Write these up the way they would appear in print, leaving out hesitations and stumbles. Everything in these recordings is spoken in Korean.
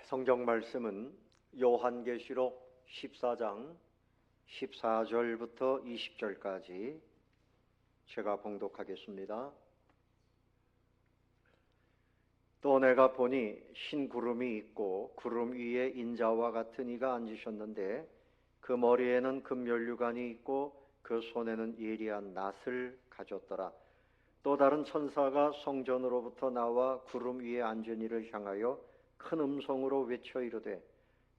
성경 말씀은 요한계시록 14장 14절부터 20절까지 제가 봉독하겠습니다. 또 내가 보니 흰 구름이 있고 구름 위에 인자와 같은 이가 앉으셨는데 그 머리에는 금면류관이 있고 그 손에는 예리한 낫을 가졌더라. 또 다른 천사가 성전으로부터 나와 구름 위에 앉은 이를 향하여 큰 음성으로 외쳐 이르되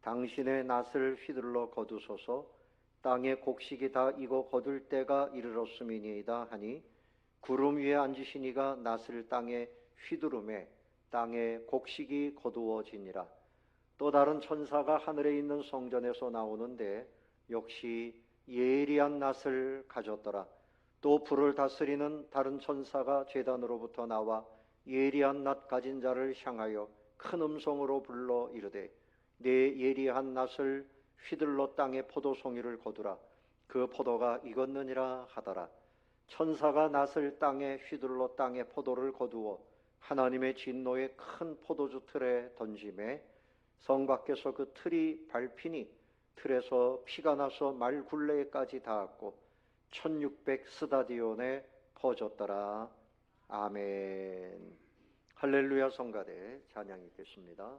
당신의 낫을 휘둘러 거두소서. 땅의 곡식이 다 익어 거둘 때가 이르렀음이니이다 하니 구름 위에 앉으신 이가 낫을 땅에 휘두르매 땅의 곡식이 거두어지니라. 또 다른 천사가 하늘에 있는 성전에서 나오는데 역시 예리한 낫을 가졌더라. 또 불을 다스리는 다른 천사가 제단으로부터 나와 예리한 낫 가진 자를 향하여 큰 음성으로 불러 이르되 내 예리한 낫을 휘둘러 땅에 포도송이를 거두라. 그 포도가 익었느니라 하더라. 천사가 낫을 땅에 휘둘러 땅에 포도를 거두어 하나님의 진노의 큰 포도주 틀에 던지매 성 밖에서 그 틀이 밟히니 틀에서 피가 나서 말 굴레까지 닿았고 1600 스다디온에 퍼졌더라. 아멘. 할렐루야. 성가대 찬양이 있겠습니다.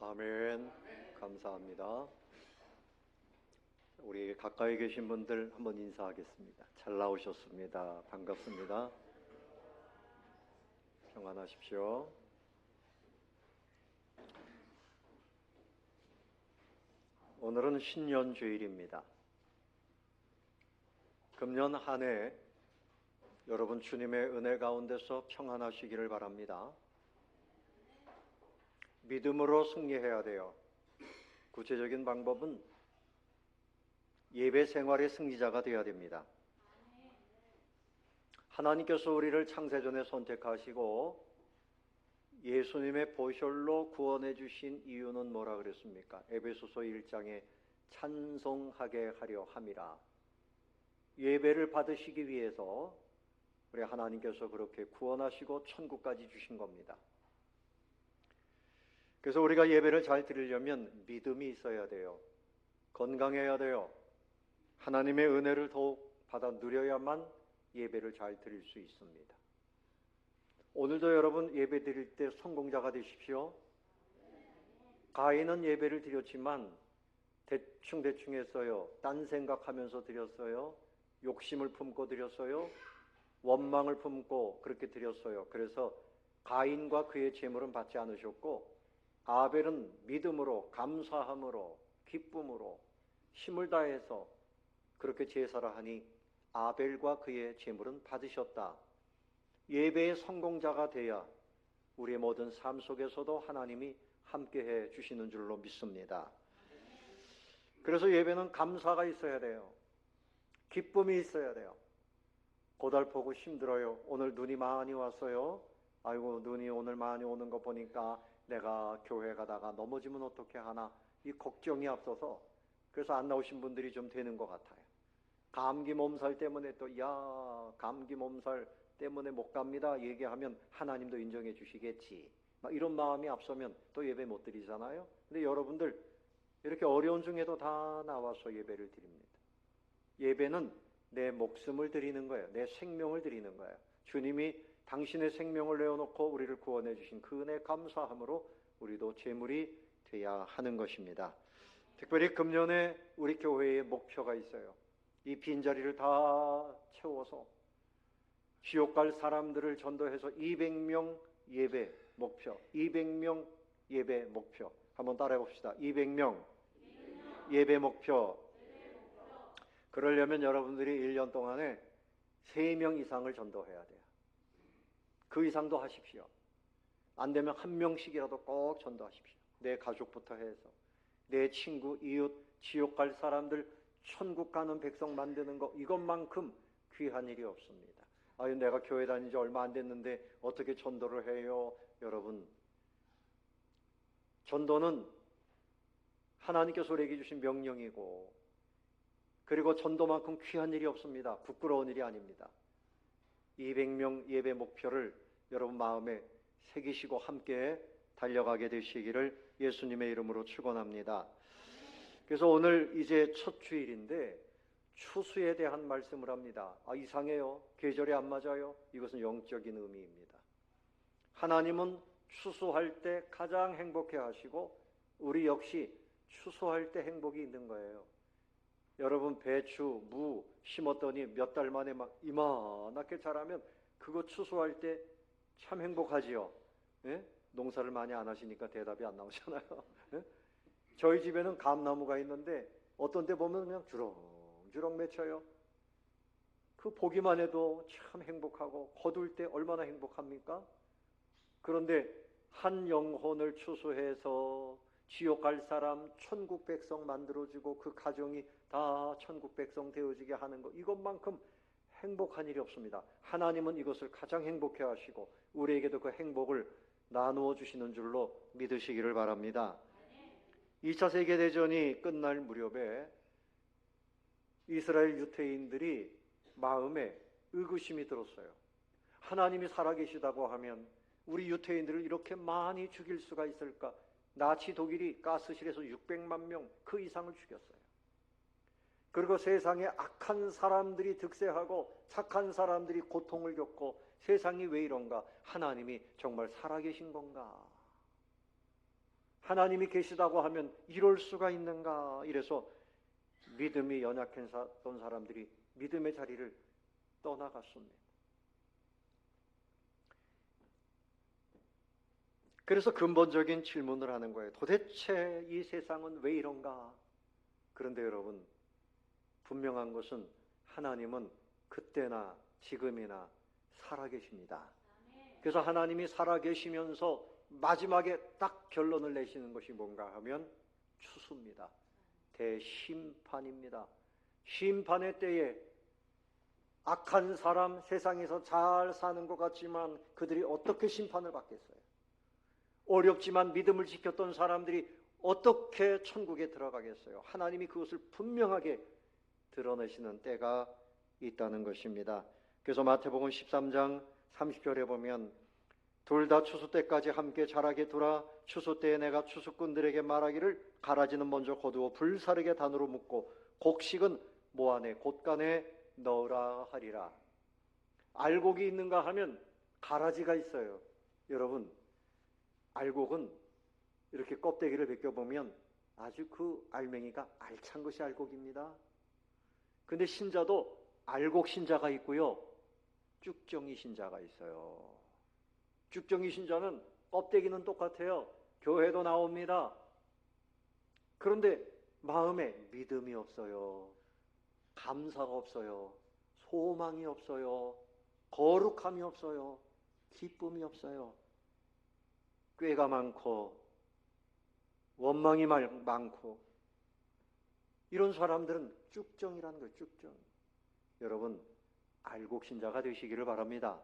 아멘. 감사합니다. 우리 가까이 계신 분들 한번 인사하겠습니다. 잘 나오셨습니다. 반갑습니다. 평안하십시오. 오늘은 신년주일입니다. 금년 한 해 여러분 주님의 은혜 가운데서 평안하시기를 바랍니다. 믿음으로 승리해야 돼요. 구체적인 방법은 예배 생활의 승리자가 되어야 됩니다. 하나님께서 우리를 창세전에 선택하시고 예수님의 보혈로 구원해 주신 이유는 뭐라 그랬습니까? 에베소서 1장에 찬송하게 하려 함이라. 예배를 받으시기 위해서 우리 하나님께서 그렇게 구원하시고 천국까지 주신 겁니다. 그래서 우리가 예배를 잘 드리려면 믿음이 있어야 돼요. 건강해야 돼요. 하나님의 은혜를 더욱 받아 누려야만 예배를 잘 드릴 수 있습니다. 오늘도 여러분 예배 드릴 때 성공자가 되십시오. 가인은 예배를 드렸지만 대충 했어요. 딴 생각하면서 드렸어요. 욕심을 품고 드렸어요. 원망을 품고 그렇게 드렸어요. 그래서 가인과 그의 제물은 받지 않으셨고 아벨은 믿음으로, 감사함으로, 기쁨으로 힘을 다해서 그렇게 제사를 하니 아벨과 그의 제물은 받으셨다. 예배의 성공자가 돼야 우리의 모든 삶 속에서도 하나님이 함께해 주시는 줄로 믿습니다. 그래서 예배는 감사가 있어야 돼요. 기쁨이 있어야 돼요. 고달프고 힘들어요. 오늘 눈이 많이 왔어요. 아이고 눈이 오늘 많이 오는 거 보니까 내가 교회 가다가 넘어지면 어떻게 하나 이 걱정이 앞서서 그래서 안 나오신 분들이 좀 되는 것 같아요. 감기 몸살 때문에 또 감기 몸살 때문에 못 갑니다 얘기하면 하나님도 인정해 주시겠지 막 이런 마음이 앞서면 또 예배 못 드리잖아요. 근데 여러분들 이렇게 어려운 중에도 다 나와서 예배를 드립니다. 예배는 내 목숨을 드리는 거예요. 내 생명을 드리는 거예요. 주님이 당신의 생명을 내어놓고 우리를 구원해 주신 그 은혜 감사함으로 우리도 제물이 돼야 하는 것입니다. 특별히 금년에 우리 교회의 목표가 있어요. 이 빈자리를 다 채워서 지옥 갈 사람들을 전도해서 200명 예배 목표, 200명 예배 목표. 한번 따라해 봅시다. 200명 예배 목표. 그러려면 여러분들이 1년 동안에 3명 이상을 전도해야 돼요. 그 이상도 하십시오. 안 되면 1명씩이라도 꼭 전도하십시오. 내 가족부터 해서 내 친구, 이웃, 지옥 갈 사람들 천국 가는 백성 만드는 거 이것만큼 귀한 일이 없습니다. 아유 내가 교회 다닌 지 얼마 안 됐는데 어떻게 전도를 해요? 여러분 전도는 하나님께서 우리에게 주신 명령이고 그리고 전도만큼 귀한 일이 없습니다. 부끄러운 일이 아닙니다. 200명 예배 목표를 여러분 마음에 새기시고 함께 달려가게 되시기를 예수님의 이름으로 축원합니다. 그래서 오늘 이제 첫 주일인데 추수에 대한 말씀을 합니다. 이상해요. 계절이 안 맞아요. 이것은 영적인 의미입니다. 하나님은 추수할 때 가장 행복해 하시고 우리 역시 추수할 때 행복이 있는 거예요. 여러분 배추, 무 심었더니 몇 달 만에 막 이만하게 자라면 그거 추수할 때 참 행복하지요. 예? 농사를 많이 안 하시니까 대답이 안 나오잖아요. 예? 저희 집에는 감나무가 있는데 어떤 데 보면 그냥 주렁주렁 맺혀요. 그 보기만 해도 참 행복하고 거둘 때 얼마나 행복합니까? 그런데 한 영혼을 추수해서 지옥 갈 사람 천국 백성 만들어주고 그 가정이 다 천국 백성 되어지게 하는 것 이것만큼 행복한 일이 없습니다. 하나님은 이것을 가장 행복해 하시고 우리에게도 그 행복을 나누어 주시는 줄로 믿으시기를 바랍니다. 2차 세계대전이 끝날 무렵에 이스라엘 유태인들이 마음에 의구심이 들었어요. 하나님이 살아계시다고 하면 우리 유태인들을 이렇게 많이 죽일 수가 있을까? 나치 독일이 가스실에서 600만 명 그 이상을 죽였어요. 그리고 세상에 악한 사람들이 득세하고 착한 사람들이 고통을 겪고 세상이 왜 이런가? 하나님이 정말 살아계신 건가? 하나님이 계시다고 하면 이럴 수가 있는가? 이래서 믿음이 연약했던 사람들이 믿음의 자리를 떠나갔습니다. 그래서 근본적인 질문을 하는 거예요. 도대체 이 세상은 왜 이런가? 그런데 여러분, 분명한 것은 하나님은 그때나 지금이나 살아계십니다. 그래서 하나님이 살아계시면서 마지막에 딱 결론을 내시는 것이 뭔가 하면 추수입니다. 대심판입니다. 심판의 때에 악한 사람, 세상에서 잘 사는 것 같지만 그들이 어떻게 심판을 받겠어요? 어렵지만 믿음을 지켰던 사람들이 어떻게 천국에 들어가겠어요? 하나님이 그것을 분명하게 드러내시는 때가 있다는 것입니다. 그래서 마태복음 13장 30절에 보면 둘 다 추수 때까지 함께 자라게 두라. 추수 때에 내가 추수꾼들에게 말하기를 가라지는 먼저 거두어 불사르게 단으로 묶고 곡식은 모아내 곳간에 넣으라 하리라. 알곡이 있는가 하면 가라지가 있어요. 여러분, 알곡은 이렇게 껍데기를 벗겨보면 아주 그 알맹이가 알찬 것이 알곡입니다. 근데 신자도 알곡 신자가 있고요, 쭉정이 신자가 있어요. 쭉정이 신자는 껍데기는 똑같아요. 교회도 나옵니다. 그런데 마음에 믿음이 없어요. 감사가 없어요. 소망이 없어요. 거룩함이 없어요. 기쁨이 없어요. 꾀가 많고 원망이 많고 이런 사람들은 쭉정이라는 거예요. 쭉정. 여러분, 알곡신자가 되시기를 바랍니다.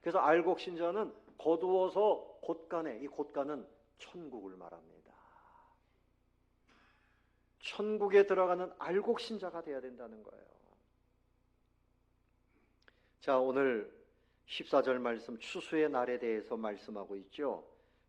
그래서 알곡신자는 거두어서 곳간에, 이 곳간은 천국을 말합니다. 천국에 들어가는 알곡신자가 되어야 된다는 거예요. 자, 오늘 14절 말씀 추수의 날에 대해서 말씀하고 있죠.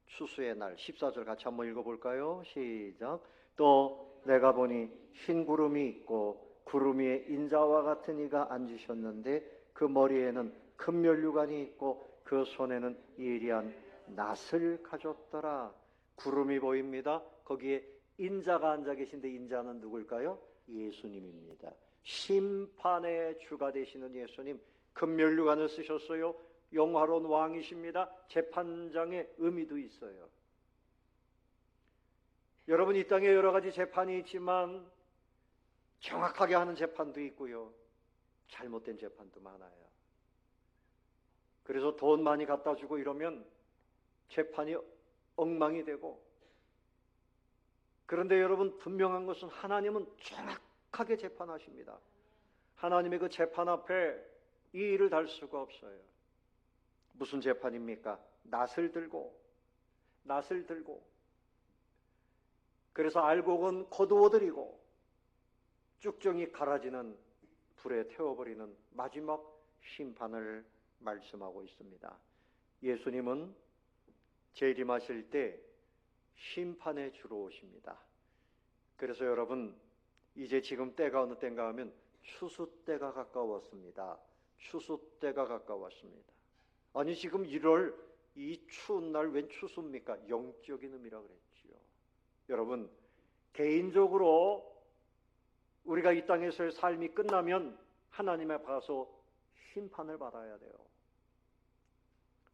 추수의 날 14절 같이 한번 읽어볼까요? 시작. 또 내가 보니 흰 구름이 있고 구름 위에 인자와 같은 이가 앉으셨는데 그 머리에는 큰 면류관이 있고 그 손에는 예리한 낫을 가졌더라. 구름이 보입니다. 거기에 인자가 앉아 계신데 인자는 누굴까요? 예수님입니다. 심판의 주가 되시는 예수님, 큰 면류관을 쓰셨어요. 영화로운 왕이십니다. 재판장의 의미도 있어요. 여러분, 이 땅에 여러 가지 재판이 있지만 정확하게 하는 재판도 있고요, 잘못된 재판도 많아요. 그래서 돈 많이 갖다 주고 이러면 재판이 엉망이 되고, 그런데 여러분, 분명한 것은 하나님은 정확하게 재판하십니다. 하나님의 그 재판 앞에 이 일을 달 수가 없어요. 무슨 재판입니까? 낫을 들고. 그래서 알곡은 거두어들이고 쭉정이 갈아지는 불에 태워버리는 마지막 심판을 말씀하고 있습니다. 예수님은 재림하실 때 심판의 주로 오십니다. 그래서 여러분, 이제 지금 때가 어느 때인가 하면 추수 때가 가까웠습니다. 추수 때가 가까웠습니다. 아니, 지금 1월 이 추운 날 웬 추수입니까? 영적인 의미라 그랬지요. 여러분, 개인적으로 우리가 이 땅에서의 삶이 끝나면 하나님 앞에 가서 심판을 받아야 돼요.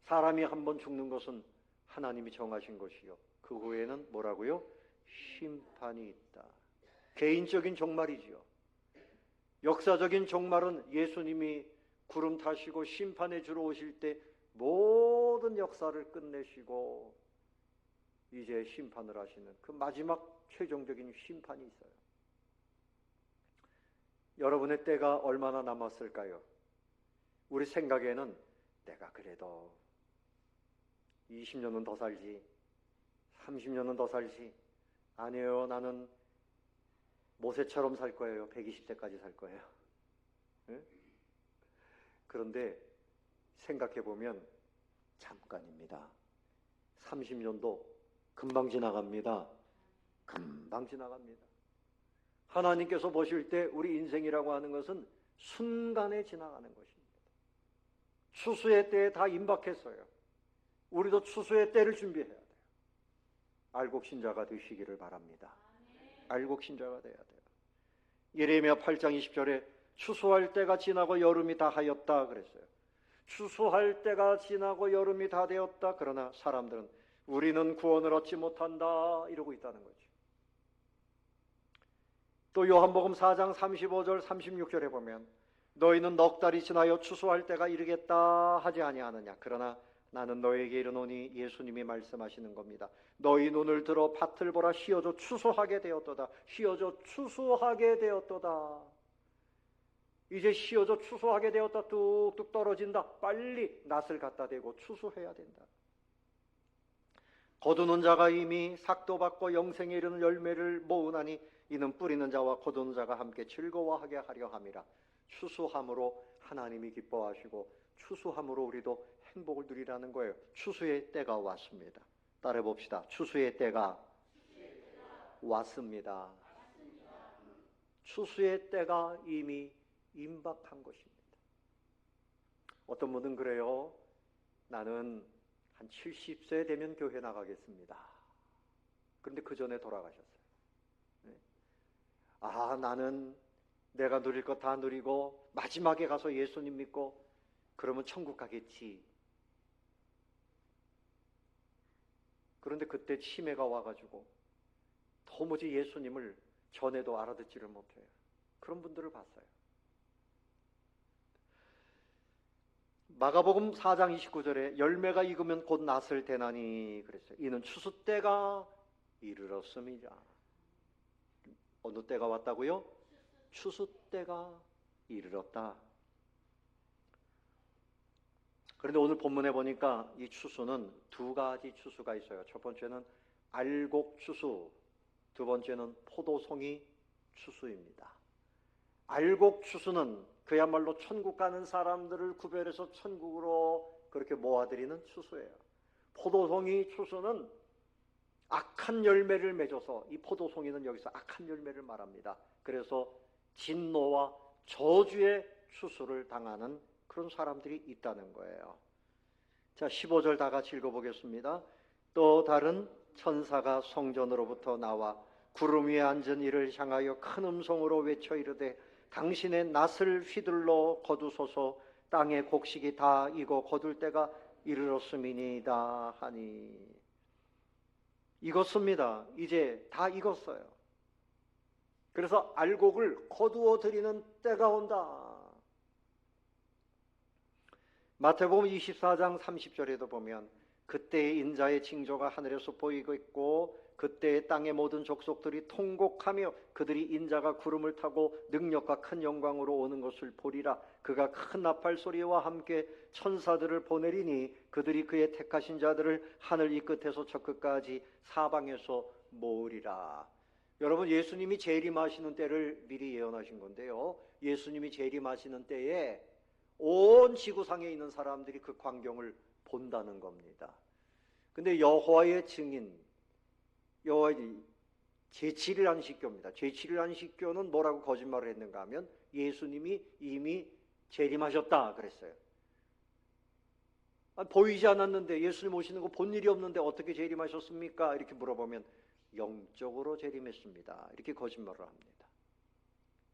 사람이 한번 죽는 것은 하나님이 정하신 것이요, 그 후에는 뭐라고요? 심판이 있다. 개인적인 종말이지요. 역사적인 종말은 예수님이 구름 타시고 심판의 주로 오실 때 모든 역사를 끝내시고 이제 심판을 하시는 그 마지막 최종적인 심판이 있어요. 여러분의 때가 얼마나 남았을까요? 우리 생각에는 내가 그래도 20년은 더 살지, 30년은 더 살지. 아니에요. 나는 모세처럼 살 거예요. 120세까지 살 거예요. 네? 그런데 생각해보면 잠깐입니다. 30년도 금방 지나갑니다. 금방 지나갑니다. 하나님께서 보실 때 우리 인생이라고 하는 것은 순간에 지나가는 것입니다. 추수의 때에 다 임박했어요. 우리도 추수의 때를 준비해야 돼요. 알곡신자가 되시기를 바랍니다. 알곡신자가 돼야 돼요. 예레미야 8장 20절에 추수할 때가 지나고 여름이 다 하였다 그랬어요. 추수할 때가 지나고 여름이 다 되었다. 그러나 사람들은 우리는 구원을 얻지 못한다 이러고 있다는 거죠. 또 요한복음 4장 35절 36절에 보면 너희는 넉 달이 지나여 추수할 때가 이르겠다 하지 아니하느냐. 그러나 나는 너에게 이르노니, 예수님이 말씀하시는 겁니다. 너희 눈을 들어 밭을 보라. 휘어져 추수하게 되었도다. 휘어져 추수하게 되었도다. 이제 휘어져 추수하게 되었다. 뚝뚝 떨어진다. 빨리 낫을 갖다 대고 추수해야 된다. 거두는 자가 이미 삭도 받고 영생에 이르는 열매를 모으나니 이는 뿌리는 자와 거두는 자가 함께 즐거워하게 하려 함이라. 추수함으로 하나님이 기뻐하시고 추수함으로 우리도 행복을 누리라는 거예요. 추수의 때가 왔습니다. 따라해 봅시다. 추수의 때가 왔습니다. 추수의 때가 이미 임박한 것입니다. 어떤 분은 그래요. 나는 한 70세 되면 교회 나가겠습니다. 그런데 그 전에 돌아가셨어요. 나는 내가 누릴 거 다 누리고 마지막에 가서 예수님 믿고 그러면 천국 가겠지. 그런데 그때 치매가 와가지고 도무지 예수님을 전에도 알아듣지를 못해요. 그런 분들을 봤어요. 마가복음 4장 29절에 열매가 익으면 곧 낫을 대나니 그랬어요. 이는 추수 때가 이르렀음이라. 어느 때가 왔다고요? 추수 때가 이르렀다. 그런데 오늘 본문에 보니까 이 추수는 두 가지 추수가 있어요. 첫 번째는 알곡 추수, 두 번째는 포도송이 추수입니다. 알곡 추수는 그야말로 천국 가는 사람들을 구별해서 천국으로 그렇게 모아들이는 추수예요. 포도송이 추수는 악한 열매를 맺어서, 이 포도송이는 여기서 악한 열매를 말합니다. 그래서 진노와 저주의 추수를 당하는 그런 사람들이 있다는 거예요. 자, 15절 다 같이 읽어보겠습니다. 또 다른 천사가 성전으로부터 나와 구름 위에 앉은 이를 향하여 큰 음성으로 외쳐 이르되 당신의 낫을 휘둘러 거두소서. 땅의 곡식이 다 익어 거둘 때가 이르렀음이니이다 하니. 익었습니다. 이제 다 익었어요. 그래서 알곡을 거두어 드리는 때가 온다. 마태복음 24장 30절에도 보면 그때의 인자의 징조가 하늘에서 보이고 있고 그때의 땅의 모든 족속들이 통곡하며 그들이 인자가 구름을 타고 능력과 큰 영광으로 오는 것을 보리라. 그가 큰 나팔 소리와 함께 천사들을 보내리니 그들이 그의 택하신 자들을 하늘 이 끝에서 저 끝까지 사방에서 모으리라. 여러분, 예수님이 재림하시는 때를 미리 예언하신 건데요. 예수님이 재림하시는 때에 온 지구상에 있는 사람들이 그 광경을 본다는 겁니다. 근데 여호와의 증인, 여호와의 제7일 안식교입니다. 제7일 안식교는 뭐라고 거짓말을 했는가 하면 예수님이 이미 재림하셨다 그랬어요. 보이지 않았는데, 예수님 오시는 거 본 일이 없는데 어떻게 재림하셨습니까? 이렇게 물어보면 영적으로 재림했습니다. 이렇게 거짓말을 합니다.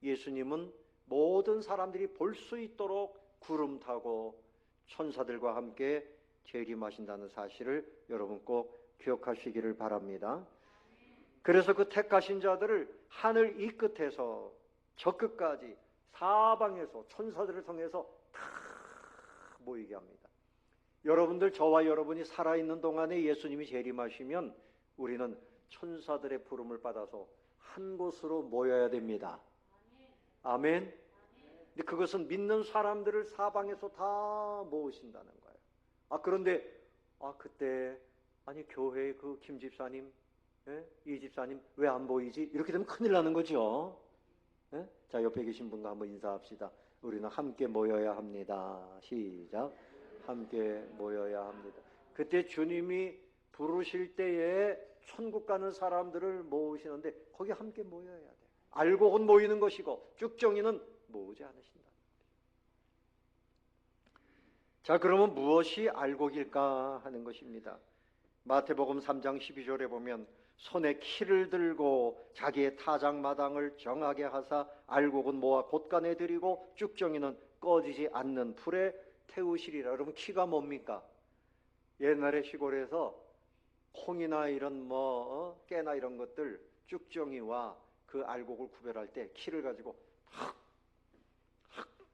예수님은 모든 사람들이 볼 수 있도록 구름 타고 천사들과 함께 재림하신다는 사실을 여러분 꼭 기억하시기를 바랍니다. 그래서 그 택하신 자들을 하늘 이 끝에서 저 끝까지 사방에서 천사들을 통해서 다 모이게 합니다. 여러분들, 저와 여러분이 살아있는 동안에 예수님이 재림하시면 우리는 천사들의 부름을 받아서 한 곳으로 모여야 됩니다. 아멘. 근데 그것은 믿는 사람들을 사방에서 다 모으신다는 거예요. 그런데 그때 교회의 그 김 집사님, 이 집사님 왜 안 보이지? 이렇게 되면 큰일 나는 거죠. 자, 옆에 계신 분과 한번 인사합시다. 우리는 함께 모여야 합니다. 시작. 함께 모여야 합니다. 그때 주님이 부르실 때에 천국 가는 사람들을 모으시는데 거기 함께 모여야 돼요. 알곡은 모이는 것이고 쭉정이는 모으지 않으신다. 자, 그러면 무엇이 알곡일까 하는 것입니다. 마태복음 3장 12절에 보면 손에 키를 들고 자기의 타작마당을 정하게 하사 알곡은 모아 곳간에 들이고 쭉정이는 꺼지지 않는 불에 태우시리라. 여러분, 키가 뭡니까? 옛날에 시골에서 콩이나 이런 깨나 이런 것들 쭉정이와 그 알곡을 구별할 때 키를 가지고 학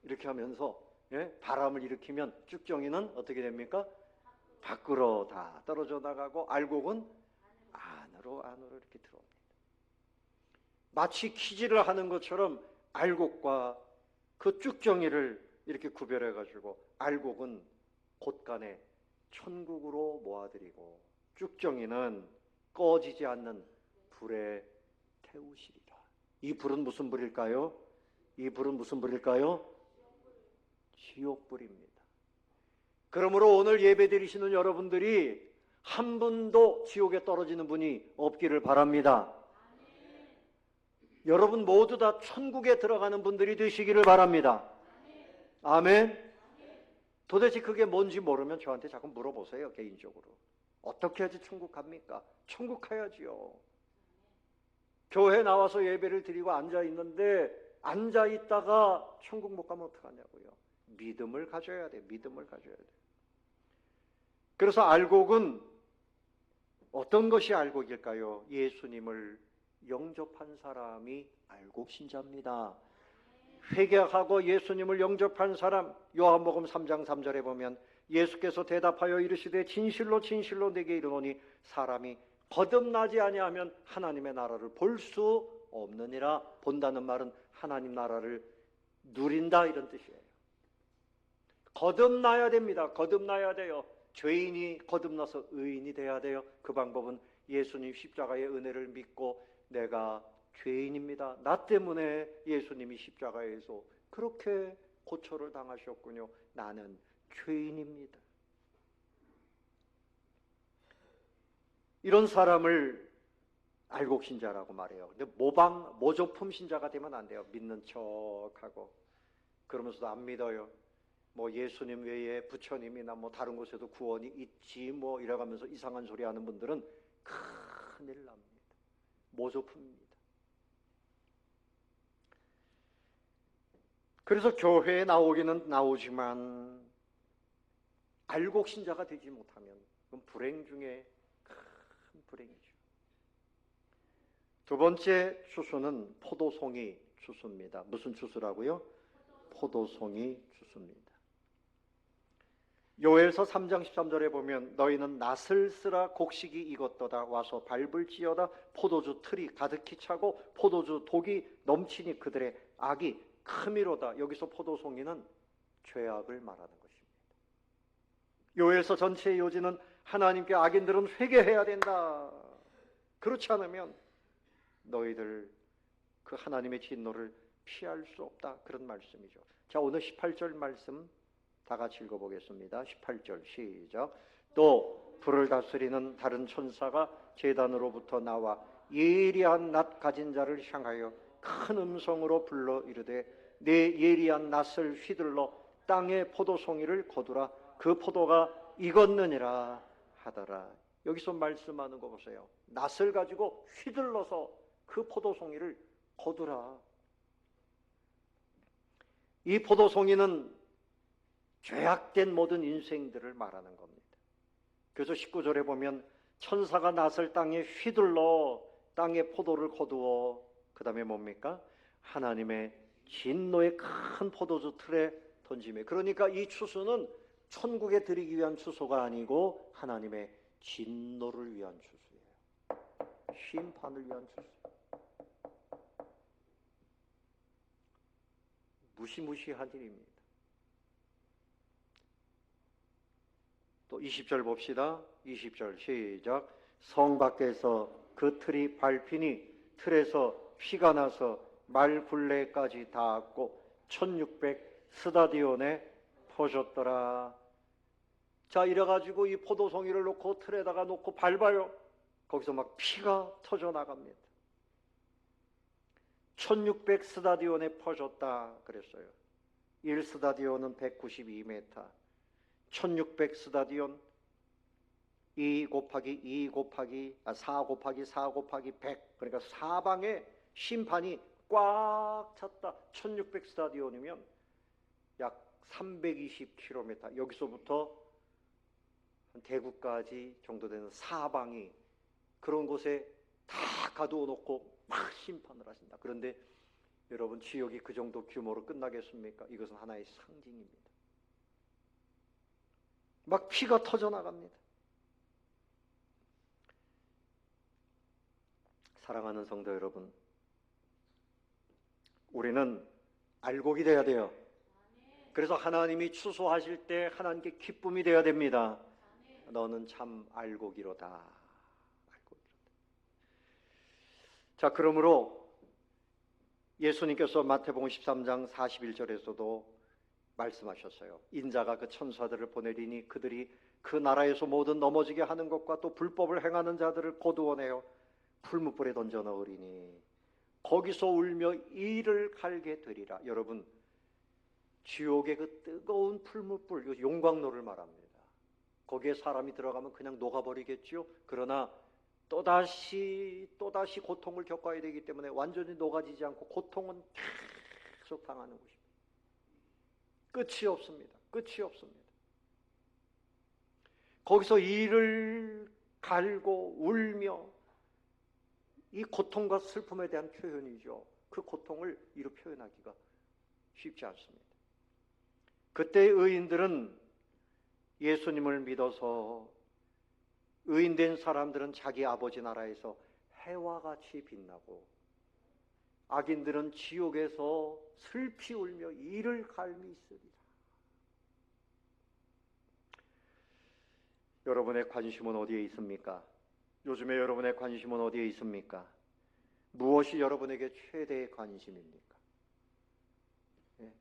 이렇게 하면서 바람을 일으키면 쭉정이는 어떻게 됩니까? 밖으로 다 떨어져 나가고 알곡은 안으로 이렇게 들어옵니다. 마치 키질을 하는 것처럼 알곡과 그 쭉정이를 이렇게 구별해 가지고 알곡은 곳간에 천국으로 모아들이고 쭉정이는 꺼지지 않는 불에 태우시리라. 이 불은 무슨 불일까요? 이 불은 무슨 불일까요? 지옥불입니다. 그러므로 오늘 예배드리시는 여러분들이 한 분도 지옥에 떨어지는 분이 없기를 바랍니다. 여러분 모두 다 천국에 들어가는 분들이 되시기를 바랍니다. 아멘. 도대체 그게 뭔지 모르면 저한테 자꾸 물어보세요, 개인적으로. 어떻게 해야지 천국 갑니까? 천국 가야지요. 교회 나와서 예배를 드리고 앉아있는데 앉아있다가 천국 못 가면 어떡하냐고요. 믿음을 가져야 돼. 믿음을 가져야 돼. 그래서 알곡은 어떤 것이 알곡일까요? 예수님을 영접한 사람이 알곡 신자입니다. 회개하고 예수님을 영접한 사람, 요한복음 3장 3절에 보면 예수께서 대답하여 이르시되 진실로 진실로 내게 이르노니 사람이 거듭나지 아니하면 하나님의 나라를 볼 수 없느니라. 본다는 말은 하나님 나라를 누린다 이런 뜻이에요. 거듭나야 됩니다. 거듭나야 돼요. 죄인이 거듭나서 의인이 돼야 돼요. 그 방법은 예수님 십자가의 은혜를 믿고 내가 죄인입니다. 나 때문에 예수님이 십자가에서 그렇게 고초를 당하셨군요. 나는 죄인입니다. 이런 사람을 알곡신자라고 말해요. 근데 모조품 신자가 되면 안 돼요. 믿는 척하고 그러면서도 안 믿어요. 예수님 외에 부처님이나 다른 곳에도 구원이 있지 이래가면서 이상한 소리 하는 분들은 큰일 납니다. 모조품입니다. 그래서 교회에 나오기는 나오지만 알곡 신자가 되지 못하면 그건 불행 중에 큰 불행이죠. 두 번째 추수는 포도송이 추수입니다. 무슨 추수라고요? 포도송이 추수입니다. 요엘서 3장 13절에 보면 너희는 낫을 쓰라 곡식이 익었도다 와서 밟을지어다 포도주 틀이 가득히 차고 포도주 독이 넘치니 그들의 악이 크미로다. 여기서 포도송이는 죄악을 말하는 것입니다. 요엘서 전체의 요지는 하나님께 악인들은 회개해야 된다. 그렇지 않으면 너희들 그 하나님의 진노를 피할 수 없다. 그런 말씀이죠. 자, 오늘 18절 말씀 다 같이 읽어보겠습니다. 18절 시작. 또 불을 다스리는 다른 천사가 제단으로부터 나와 예리한 낫 가진 자를 향하여 큰 음성으로 불러 이르되 내 예리한 낫을 휘둘러 땅의 포도송이를 거두라. 그 포도가 익었느니라 하더라. 여기서 말씀하는 거 보세요. 낫을 가지고 휘둘러서 그 포도송이를 거두라. 이 포도송이는 죄악된 모든 인생들을 말하는 겁니다. 그래서 19절에 보면 천사가 낫을 땅에 휘둘러 땅에 포도를 거두어 그 다음에 뭡니까? 하나님의 진노의 큰 포도주 틀에 던짐에. 그러니까 이 추수는 천국에 드리기 위한 추수가 아니고 하나님의 진노를 위한 추수예요. 심판을 위한 추수. 무시무시한 일입니다. 또 20절 봅시다. 20절 시작. 성 밖에서 그 틀이 밟히니 틀에서 피가 나서 말 굴레까지 닿았고 1600 스다디온에 퍼졌더라. 자, 이래가지고 이 포도송이를 놓고 틀에다가 놓고 밟아요. 거기서 막 피가 터져 나갑니다. 1600 스다디온에 퍼졌다 그랬어요. 1스다디온은 192m. 1600 스다디온 4 곱하기 4 곱하기 100, 그러니까 사방에 심판이 꽉 찼다. 1600 스타디온이면 약 320km, 여기서부터 대구까지 정도 되는 사방이, 그런 곳에 다 가두어 놓고 막 심판을 하신다. 그런데 여러분, 지옥이 그 정도 규모로 끝나겠습니까? 이것은 하나의 상징입니다. 막 피가 터져나갑니다. 사랑하는 성도 여러분, 우리는 알곡이 되어야 돼요. 그래서 하나님이 추수하실 때 하나님께 기쁨이 되어야 됩니다. 너는 참 알곡이로다. 자, 그러므로 예수님께서 마태복음 13장 41절에서도 말씀하셨어요. 인자가 그 천사들을 보내리니 그들이 그 나라에서 모든 넘어지게 하는 것과 또 불법을 행하는 자들을 거두어내어 풀무불에 던져 넣으리니 거기서 울며 이를 갈게 되리라. 여러분, 지옥의 그 뜨거운 풀무불, 용광로를 말합니다. 거기에 사람이 들어가면 그냥 녹아버리겠지요. 그러나 또다시 고통을 겪어야 되기 때문에 완전히 녹아지지 않고 고통은 계속 당하는 것입니다. 끝이 없습니다. 끝이 없습니다. 거기서 이를 갈고 울며, 이 고통과 슬픔에 대한 표현이죠. 그 고통을 이로 표현하기가 쉽지 않습니다. 그때 의인들은 예수님을 믿어서, 의인된 사람들은 자기 아버지 나라에서 해와 같이 빛나고, 악인들은 지옥에서 슬피 울며 이를 갈미 있으리라. 여러분의 관심은 어디에 있습니까? 요즘에 여러분의 관심은 어디에 있습니까? 무엇이 여러분에게 최대의 관심입니까? 예.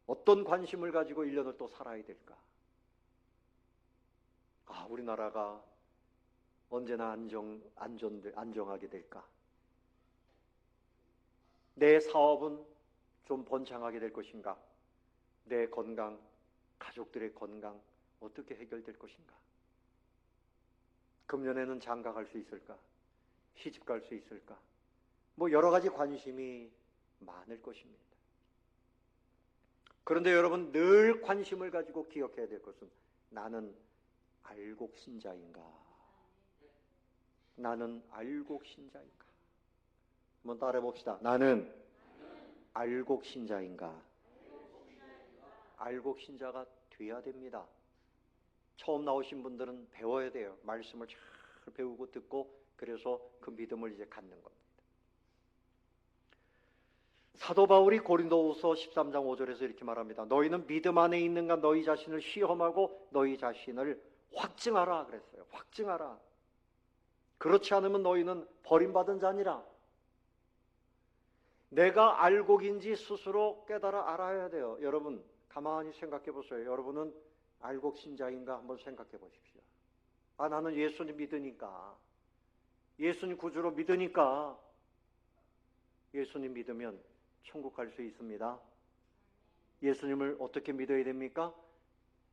어떤 관심을 가지고 1년을 또 살아야 될까? 우리나라가 언제나 안정하게 될까? 내 사업은 좀 번창하게 될 것인가? 내 건강, 가족들의 건강 어떻게 해결될 것인가? 금년에는 장가 갈 수 있을까? 시집 갈 수 있을까? 여러 가지 관심이 많을 것입니다. 그런데 여러분, 늘 관심을 가지고 기억해야 될 것은, 나는 알곡신자인가? 나는 알곡신자인가? 한번 따라해 봅시다. 나는 알곡신자인가? 알곡신자가 돼야 됩니다. 처음 나오신 분들은 배워야 돼요. 말씀을 잘 배우고 듣고, 그래서 그 믿음을 이제 갖는 겁니다. 사도 바울이 고린도후서 13장 5절에서 이렇게 말합니다. 너희는 믿음 안에 있는가? 너희 자신을 시험하고 너희 자신을 확증하라 그랬어요. 확증하라. 그렇지 않으면 너희는 버림받은 자니라. 내가 알곡인지 스스로 깨달아 알아야 돼요. 여러분, 가만히 생각해 보세요. 여러분은 알곡신자인가? 한번 생각해 보십시오. 나는 예수님 믿으니까, 예수님 구주로 믿으니까. 예수님 믿으면 천국 갈 수 있습니다. 예수님을 어떻게 믿어야 됩니까?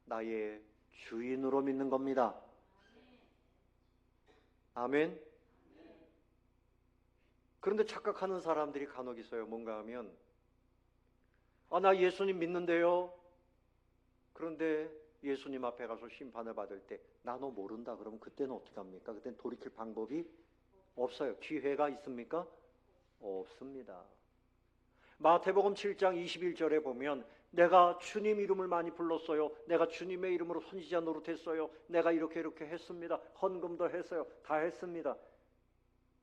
나의 주인으로 믿는 겁니다. 아멘. 그런데 착각하는 사람들이 간혹 있어요. 뭔가 하면, 나 예수님 믿는데요. 그런데 예수님 앞에 가서 심판을 받을 때, 나 너 모른다 그러면 그때는 어떻게 합니까? 그때는 돌이킬 방법이 없어요. 기회가 있습니까? 없습니다. 마태복음 7장 21절에 보면, 내가 주님 이름을 많이 불렀어요. 내가 주님의 이름으로 선지자 노릇했어요. 내가 이렇게 했습니다. 헌금도 했어요. 다 했습니다.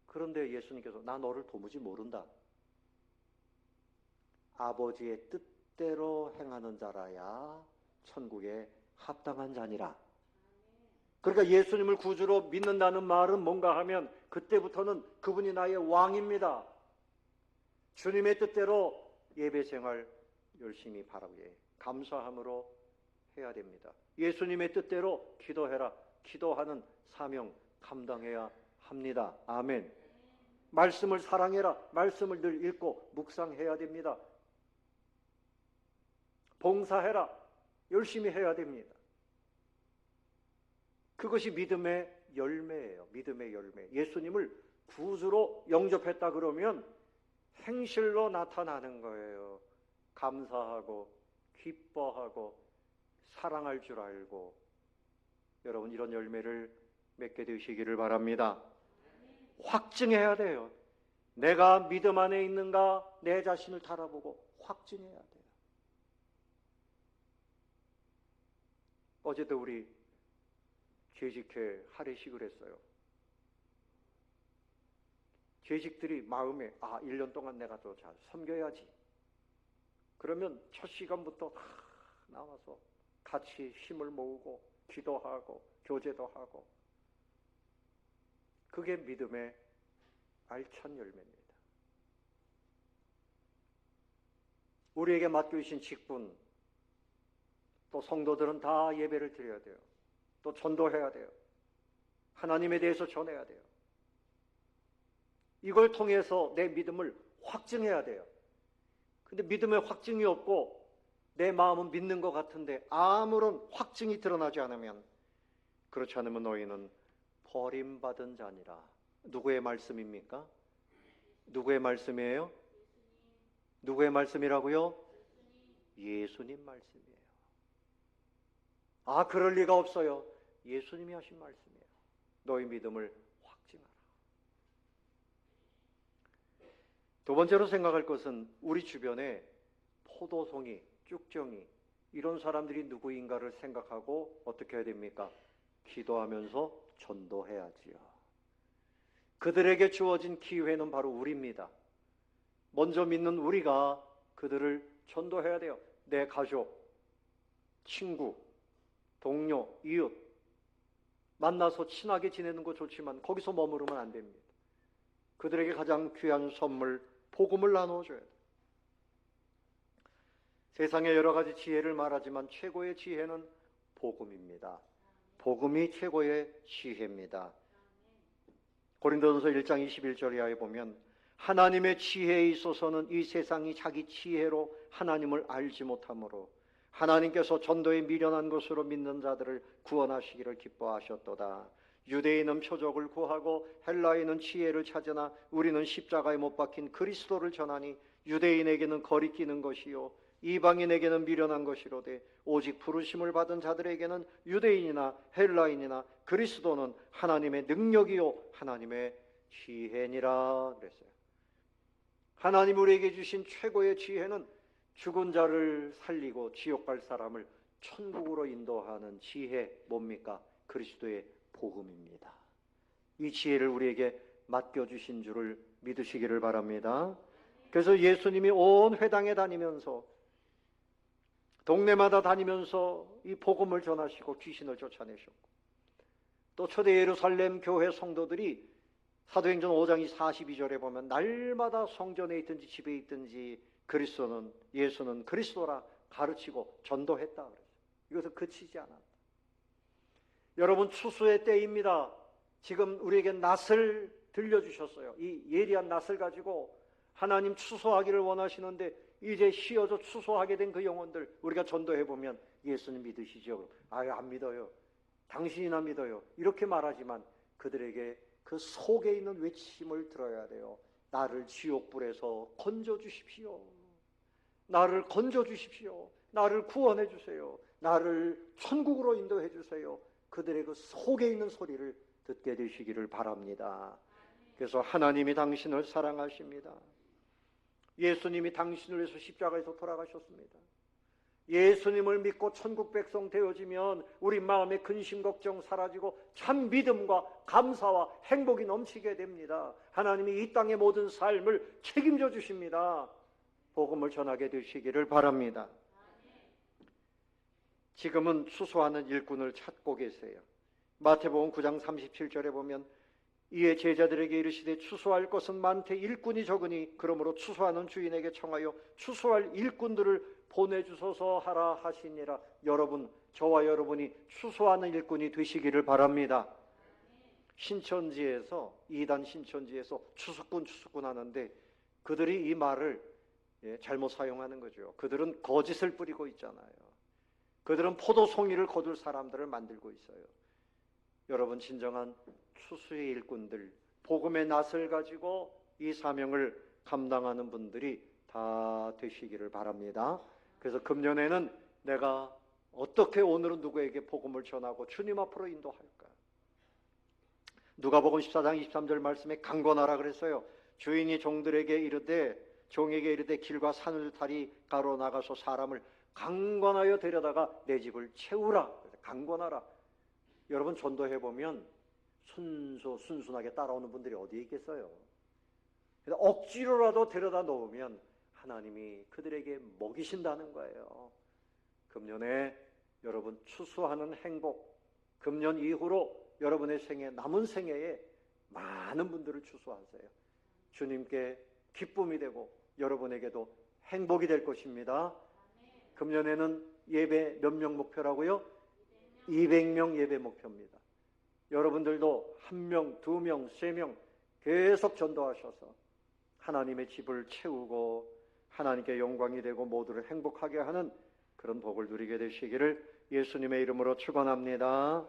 그런데 예수님께서, 나 너를 도무지 모른다. 아버지의 뜻대로 행하는 자라야 천국에 합당한 자니라. 그러니까 예수님을 구주로 믿는다는 말은 뭔가 하면, 그때부터는 그분이 나의 왕입니다. 주님의 뜻대로 예배 생활 열심히 바라고 감사함으로 해야 됩니다. 예수님의 뜻대로 기도해라. 기도하는 사명 감당해야 합니다. 아멘. 말씀을 사랑해라. 말씀을 늘 읽고 묵상해야 됩니다. 봉사해라. 열심히 해야 됩니다. 그것이 믿음의 열매예요. 믿음의 열매. 예수님을 구주로 영접했다 그러면 행실로 나타나는 거예요. 감사하고 기뻐하고 사랑할 줄 알고. 여러분, 이런 열매를 맺게 되시기를 바랍니다. 확증해야 돼요. 내가 믿음 안에 있는가 내 자신을 달아보고 확증해야 돼요. 어제도 우리 재직회 할애식을 했어요. 재직들이 마음에 1년 동안 내가 더 잘 섬겨야지. 그러면 첫 시간부터 나와서 같이 힘을 모으고 기도하고 교제도 하고. 그게 믿음의 알찬 열매입니다. 우리에게 맡겨주신 직분, 또 성도들은 다 예배를 드려야 돼요. 또 전도해야 돼요. 하나님에 대해서 전해야 돼요. 이걸 통해서 내 믿음을 확증해야 돼요. 근데 믿음의 확증이 없고 내 마음은 믿는 것 같은데 아무런 확증이 드러나지 않으면, 그렇지 않으면 너희는 버림받은 자니라. 누구의 말씀입니까? 누구의 말씀이에요? 누구의 말씀이라고요? 예수님 말씀이에요. 그럴 리가 없어요. 예수님이 하신 말씀이에요. 너희 믿음을 확증하라. 두 번째로 생각할 것은 우리 주변에 포도송이, 쭉정이 이런 사람들이 누구인가를 생각하고 어떻게 해야 됩니까? 기도하면서 전도해야지요. 그들에게 주어진 기회는 바로 우리입니다. 먼저 믿는 우리가 그들을 전도해야 돼요. 내 가족, 친구, 동료, 이웃 만나서 친하게 지내는 거 좋지만 거기서 머무르면 안 됩니다. 그들에게 가장 귀한 선물, 복음을 나눠줘야 돼요. 세상에 여러 가지 지혜를 말하지만 최고의 지혜는 복음입니다. 복음이 최고의 지혜입니다. 고린도전서 1장 21절 이하에 보면 하나님의 지혜에 있어서는 이 세상이 자기 지혜로 하나님을 알지 못하므로 하나님께서 전도에 미련한 것으로 믿는 자들을 구원하시기를 기뻐하셨도다. 유대인은 표적을 구하고 헬라인은 지혜를 찾으나 우리는 십자가에 못 박힌 그리스도를 전하니 유대인에게는 거리끼는 것이요 이방인에게는 미련한 것이로되 오직 부르심을 받은 자들에게는 유대인이나 헬라인이나 그리스도는 하나님의 능력이요 하나님의 지혜니라 그랬어요. 하나님 우리에게 주신 최고의 지혜는 죽은 자를 살리고 지옥 갈 사람을 천국으로 인도하는 지혜, 뭡니까? 그리스도의 복음입니다. 이 지혜를 우리에게 맡겨주신 줄을 믿으시기를 바랍니다. 그래서 예수님이 온 회당에 다니면서 동네마다 다니면서 이 복음을 전하시고 귀신을 쫓아내셨고, 또 초대 예루살렘 교회 성도들이 사도행전 5장 42절에 보면 날마다 성전에 있든지 집에 있든지 예수는 그리스도라 가르치고 전도했다 그랬어요. 이것은 그치지 않았다. 여러분, 추수의 때입니다. 지금 우리에게 낫을 들려주셨어요. 이 예리한 낫을 가지고 하나님 추수하기를 원하시는데 이제 휘어져 추수하게 된 그 영혼들 우리가 전도해보면 예수님 믿으시죠? 안 믿어요. 당신이나 믿어요. 이렇게 말하지만 그들에게 그 속에 있는 외침을 들어야 돼요. 나를 지옥불에서 건져주십시오. 나를 건져주십시오. 나를 구원해 주세요. 나를 천국으로 인도해 주세요. 그들의 그 속에 있는 소리를 듣게 되시기를 바랍니다. 그래서 하나님이 당신을 사랑하십니다. 예수님이 당신을 위해서 십자가에서 돌아가셨습니다. 예수님을 믿고 천국 백성 되어지면 우리 마음의 근심 걱정 사라지고 참 믿음과 감사와 행복이 넘치게 됩니다. 하나님이 이 땅의 모든 삶을 책임져 주십니다. 복음을 전하게 되시기를 바랍니다. 지금은 추수하는 일꾼을 찾고 계세요. 마태복음 9장 37절에 보면 이에 제자들에게 이르시되 추수할 것은 많되 일꾼이 적으니 그러므로 추수하는 주인에게 청하여 추수할 일꾼들을 보내주소서 하라 하시니라. 여러분, 저와 여러분이 추수하는 일꾼이 되시기를 바랍니다. 신천지에서, 이단 신천지에서 추수꾼 하는데 그들이 이 말을 잘못 사용하는 거죠. 그들은 거짓을 뿌리고 있잖아요. 그들은 포도송이를 거둘 사람들을 만들고 있어요. 여러분 진정한 추수의 일꾼들, 복음의 낫을 가지고 이 사명을 감당하는 분들이 다 되시기를 바랍니다. 그래서 금년에는 내가 어떻게 오늘은 누구에게 복음을 전하고 주님 앞으로 인도할까? 누가복음 14장 23절 말씀에 강권하라 그랬어요. 주인이 종에게 이르되 길과 산을 다리 가로 나가서 사람을 강권하여 데려다가 내 집을 채우라. 강권하라. 여러분 전도해 보면 순순하게 따라오는 분들이 어디 있겠어요? 억지로라도 데려다 놓으면 하나님이 그들에게 먹이신다는 거예요. 금년에 여러분 추수하는 행복, 금년 이후로 여러분의 남은 생애에 많은 분들을 추수하세요. 주님께 기쁨이 되고 여러분에게도 행복이 될 것입니다. 금년에는 예배 몇 명 목표라고요? 200명 예배 목표입니다. 여러분들도 1명, 2명, 3명 계속 전도하셔서 하나님의 집을 채우고 하나님께 영광이 되고 모두를 행복하게 하는 그런 복을 누리게 되시기를 예수님의 이름으로 축원합니다.